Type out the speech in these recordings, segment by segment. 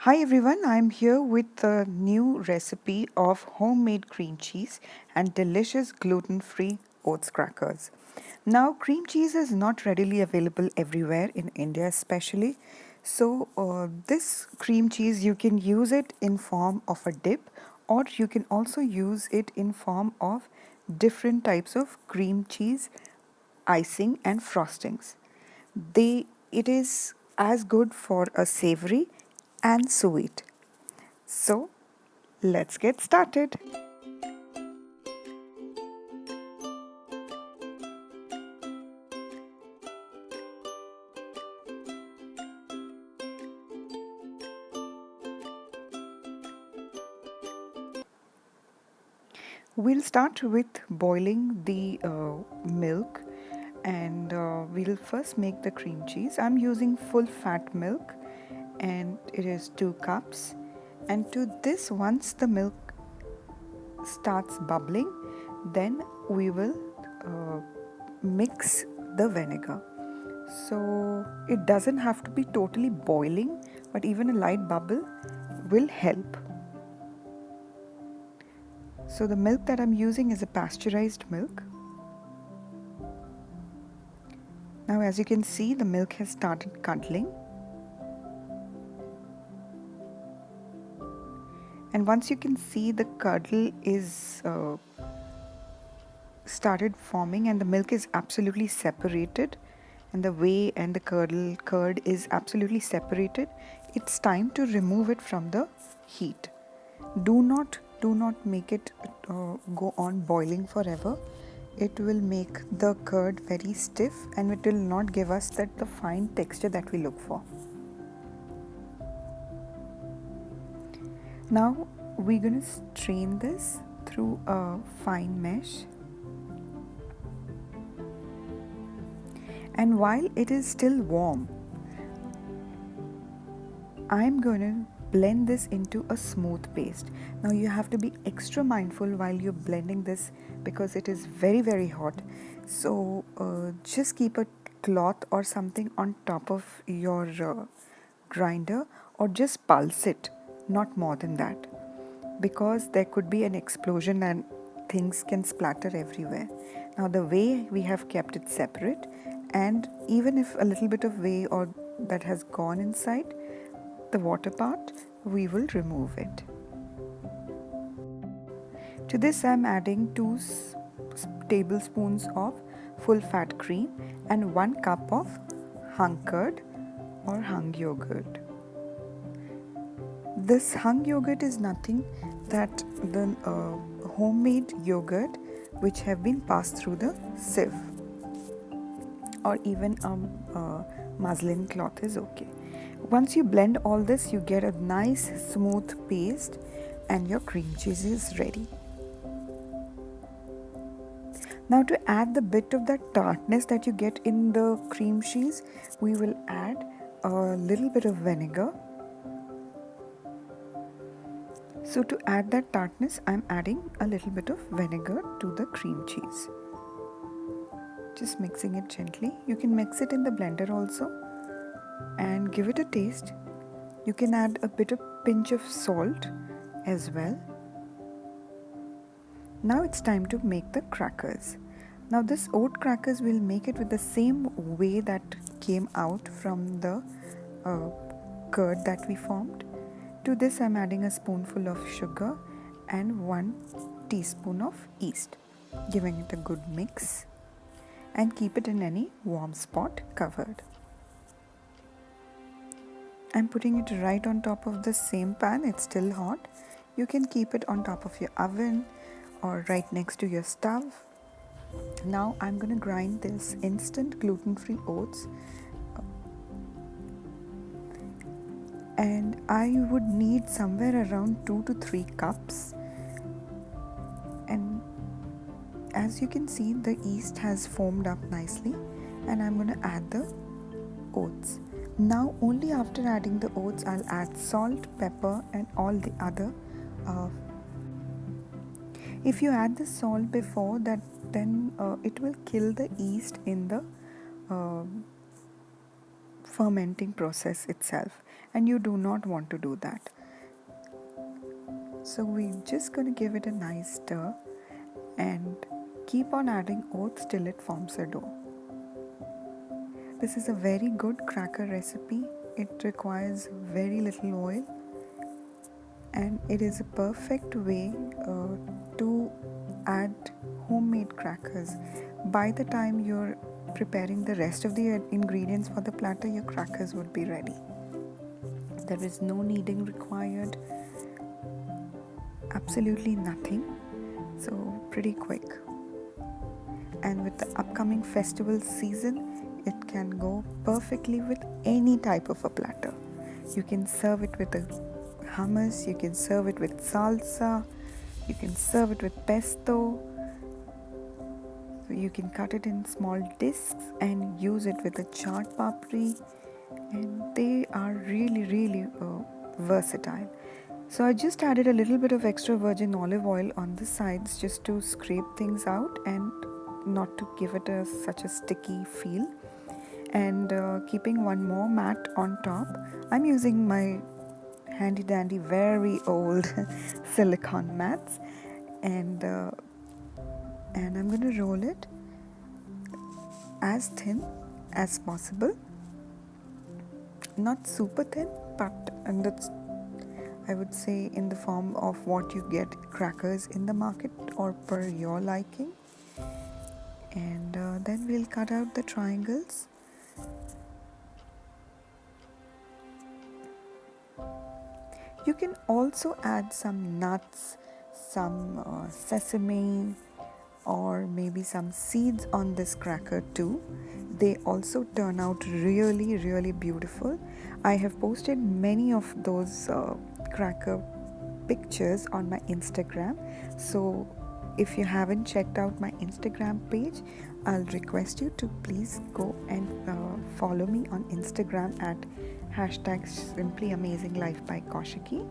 Hi everyone, I'm here with a new recipe of homemade cream cheese and delicious gluten-free oats crackers. Now, cream cheese is not readily available everywhere in India especially. So, this cream cheese you can use it in form of a dip, or you can also use it in form of different types of cream cheese icing and frostings. It is as good for a savory and sweet. So let's get started. We'll start with boiling the milk, and we'll first make the cream cheese. I'm using full fat milk, and it is 2 cups. And to this, once the milk starts bubbling, then we will mix the vinegar. So it doesn't have to be totally boiling, but even a light bubble will help. So the milk that I'm using is a pasteurized milk. Now as you can see, the milk has started curdling. And once you can see the curdle is started forming and the milk is absolutely separated, and the whey and the curd is absolutely separated, it's time to remove it from the heat. Do not make it go on boiling forever. It will make the curd very stiff and it will not give us the fine texture that we look for. Now we're going to strain this through a fine mesh. And while it is still warm, I'm going to blend this into a smooth paste. Now you have to be extra mindful while you're blending this because it is very hot. So just keep a cloth or something on top of your grinder, or just pulse it, not more than that, because there could be an explosion and things can splatter everywhere. Now the whey, we have kept it separate, and even if a little bit of whey or that has gone inside the water part, we will remove it. To this I'm adding 2 tablespoons of full fat cream and 1 cup of hung curd or hung yogurt. This hung yogurt is nothing that the homemade yogurt which have been passed through the sieve, or even a muslin cloth is okay. Once you blend all this, you get a nice smooth paste and your cream cheese is ready. Now to add the bit of that tartness that you get in the cream cheese, we will add a little bit of vinegar. So to add that tartness, I'm adding a little bit of vinegar to the cream cheese. Just mixing it gently. You can mix it in the blender also and give it a taste. You can add a bit of pinch of salt as well. Now it's time to make the crackers. Now this oat crackers, will make it with the same way that came out from the curd that we formed. To this I'm adding a spoonful of sugar and 1 teaspoon of yeast, giving it a good mix, and keep it in any warm spot covered. I'm putting it right on top of the same pan. It's still hot. You can keep it on top of your oven or right next to your stove. Now I'm going to grind this instant gluten-free oats, and I would need somewhere around 2 to 3 cups. And as you can see, the yeast has foamed up nicely, and I'm going to add the oats. Now only after adding the oats, I'll add salt, pepper and all the other. If you add the salt before that, then it will kill the yeast in the fermenting process itself, and you do not want to do that. So we're just going to give it a nice stir and keep on adding oats till it forms a dough. This is a very good cracker recipe. It requires very little oil, and it is a perfect way to add homemade crackers. By the time you're preparing the rest of the ingredients for the platter, your crackers would be ready. There is no kneading required, absolutely nothing, so pretty quick. And with the upcoming festival season, it can go perfectly with any type of a platter. You can serve it with a hummus, you can serve it with salsa, you can serve it with pesto. So you can cut it in small discs and use it with a chaat papri, and they are really versatile. So I just added a little bit of extra virgin olive oil on the sides just to scrape things out and not to give it such a sticky feel. And keeping one more mat on top, I'm using my handy dandy very old silicone mats, and I'm going to roll it as thin as possible, not super thin, but and that's, I would say, in the form of what you get crackers in the market or per your liking. And then we'll cut out the triangles. You can also add some nuts, some sesame, or maybe some seeds on this cracker too. They also turn out really beautiful. I have posted many of those cracker pictures on my Instagram, so if you haven't checked out my Instagram page, I'll request you to please go and follow me on Instagram at #SimplyAmazingLife by Kaushiki.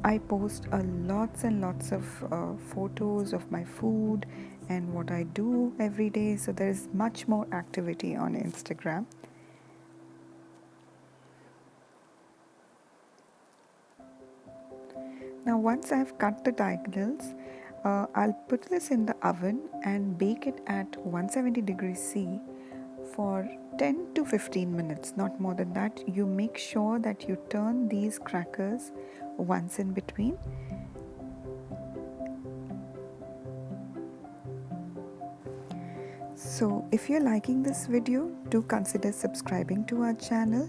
I post lots and lots of photos of my food and what I do every day, so there's much more activity on Instagram. Now once I've cut the diagonals, I'll put this in the oven and bake it at 170 degrees C for 10 to 15 minutes, not more than that. You make sure that you turn these crackers once in between. So if you're liking this video, do consider subscribing to our channel.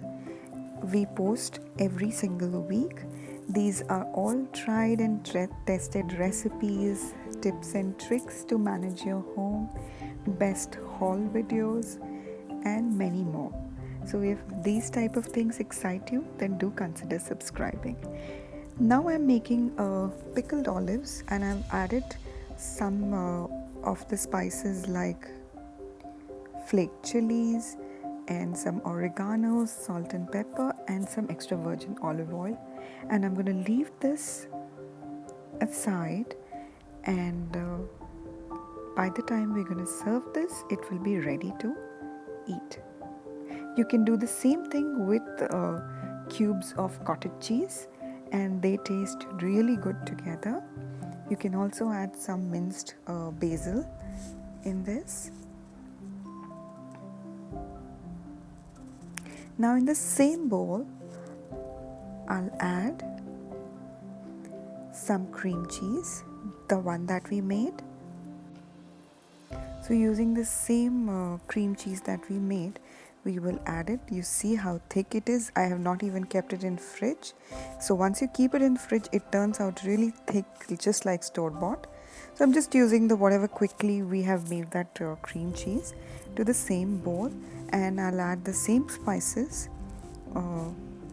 We post every single week. These are all tried and tested recipes, tips and tricks to manage your home, best haul videos, and many more. So if these type of things excite you, then do consider subscribing. Now I'm making pickled olives, and I've added some of the spices like flaked chilies and some oregano, salt and pepper, and some extra virgin olive oil. And I'm going to leave this aside, and by the time we're going to serve this, it will be ready to eat. You can do the same thing with cubes of cottage cheese, and they taste really good together. You can also add some minced basil in this. Now in the same bowl, I'll add some cream cheese, the one that we made. So using the same cream cheese that we made, we will add it. You see how thick it is. I have not even kept it in fridge. So once you keep it in fridge, it turns out really thick, just like store-bought. So I'm just using the whatever quickly we have made that cream cheese to the same bowl, and I'll add the same spices,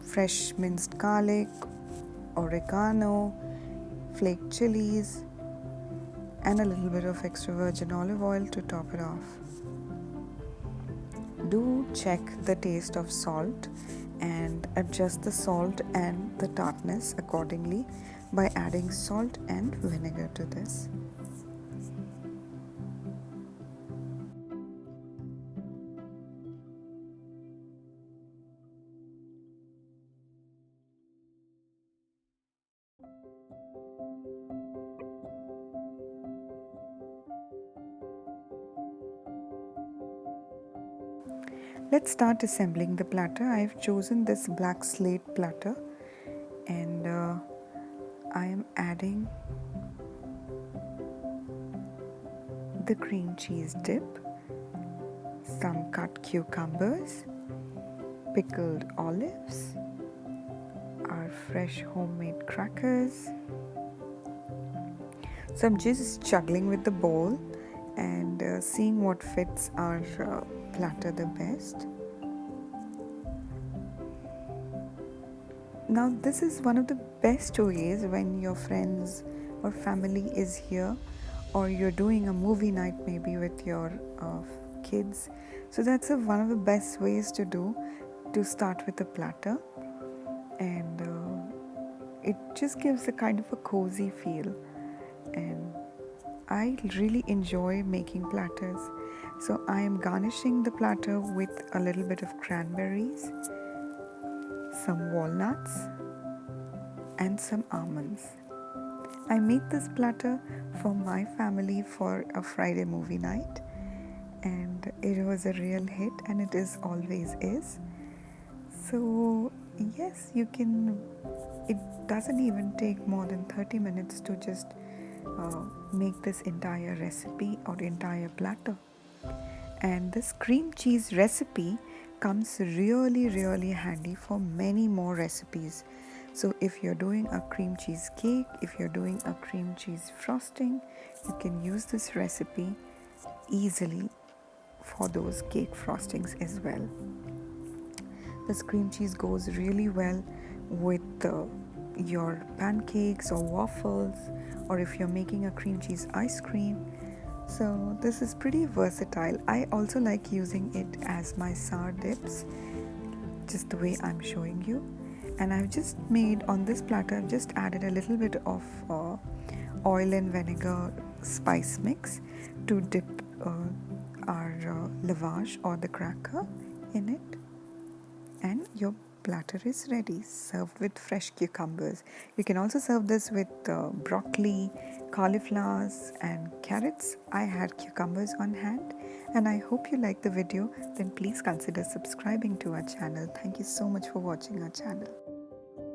fresh minced garlic, oregano, flaked chilies, and a little bit of extra virgin olive oil to top it off. Do check the taste of salt and adjust the salt and the tartness accordingly by adding salt and vinegar to this. Let's start assembling the platter. I've chosen this black slate platter, and I am adding the cream cheese dip, some cut cucumbers, pickled olives, our fresh homemade crackers. So I'm just juggling with the bowl and seeing what fits our platter the best. Now this is one of the best ways when your friends or family is here, or you're doing a movie night maybe with your kids. So that's one of the best ways to start with a platter, and it just gives a kind of a cozy feel, and I really enjoy making platters. So I am garnishing the platter with a little bit of cranberries, some walnuts, and some almonds. I made this platter for my family for a Friday movie night, and it was a real hit, and it is always is. So yes, you can, it doesn't even take more than 30 minutes to just make this entire recipe or entire platter. And this cream cheese recipe comes really handy for many more recipes. So if you're doing a cream cheese cake, if you're doing a cream cheese frosting, you can use this recipe easily for those cake frostings as well. This cream cheese goes really well with your pancakes or waffles, or if you're making a cream cheese ice cream. So this is pretty versatile. I also like using it as my sour dips, just the way I'm showing you. And I've just made on this platter, I've just added a little bit of oil and vinegar spice mix to dip our lavage or the cracker in it. And your platter is ready, served with fresh cucumbers. You can also serve this with broccoli, cauliflowers, and carrots. I had cucumbers on hand, and I hope you like the video. Then please consider subscribing to our channel. Thank you so much for watching our channel.